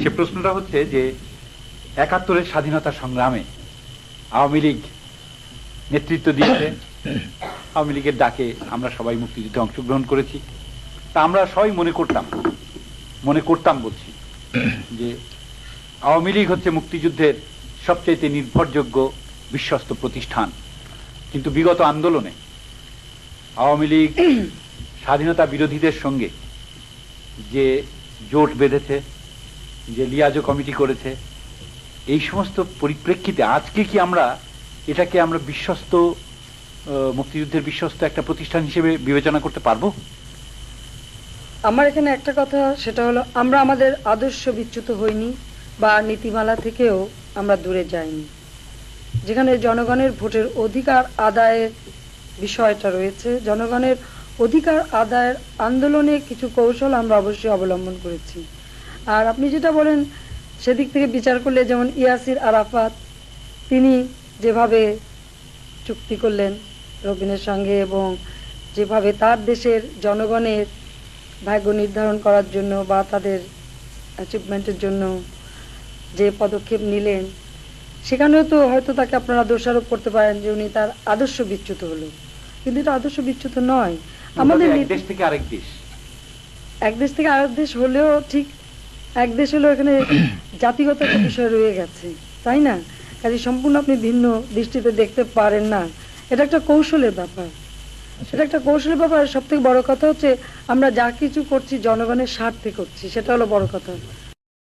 সে প্রশ্নটা হচ্ছে যে ৭১-এর স্বাধীনতা সংগ্রামে আওয়ামী লীগ নেতৃত্ব দিয়েছে, আওয়ামী লীগের ডাকে আমরা সবাই মুক্তিযুদ্ধে অংশগ্রহণ করেছি। তা আমরা সবাই মনে করতাম বলছি যে আওয়ামী লীগ হচ্ছে মুক্তিযুদ্ধের সবচাইতে নির্ভরযোগ্য বিশ্বস্ত প্রতিষ্ঠান। কিন্তু বিগত আন্দোলনে আওয়ামী লীগ স্বাধীনতা বিরোধীদের সঙ্গে যে জোট বেঁধেছে, যে লিয়াজো কমিটি করেছে, এই সমস্ত পরিপ্রেক্ষিতে আজকে কি আমরা এটাকে আমরা বিশ্বস্ত মুক্তিযুদ্ধের বিশ্বস্ত একটা প্রতিষ্ঠান হিসেবে বিবেচনা করতে পারবো? আমার এখানে একটা কথা, সেটা হলো আমরা আমাদের আদর্শ বিচ্যুত হইনি বা নীতিমালা থেকেও আমরা দূরে যাইনি। যেখানে জনগণের ভোটের অধিকার আদায়ের বিষয়টা রয়েছে, জনগণের অধিকার আদায়ের আন্দোলনে কিছু কৌশল আমরা অবশ্যই অবলম্বন করেছি। আর আপনি যেটা বলেন সেদিক থেকে বিচার করলে, যেমন ইয়াসির আরাফাত তিনি যেভাবে চুক্তি করলেন রবিনের সঙ্গে এবং যেভাবে তার দেশের জনগণের ভাগ্য নির্ধারণ করার জন্য বা তাদের অ্যাচিভমেন্টের জন্য যে পদক্ষেপ নিলেন, সেখানেও তো হয়তো তাকে আপনারা দোষারোপ করতে পারেন যে উনি তার আদর্শ বিচ্যুত হলো, কিন্তু এটা আদর্শ বিচ্যুত নয়। আমাদের এক দেশ থেকে আরেক দেশ, এক দেশ থেকে আরেক দেশ হলেও ঠিক এক দেশ হলেও এখানে জাতিগত একটা বিষয় রয়ে গেছে, তাই না? কাজে সম্পূর্ণ আপনি ভিন্ন দৃষ্টিতে দেখতে পারেন না। এটা একটা কৌশলের ব্যাপার, সেটা একটা কৌশলের ব্যাপার। সব থেকে বড় কথা হচ্ছে আমরা যা কিছু করছি জনগণের স্বার্থে করছি, সেটা হলো বড় কথা।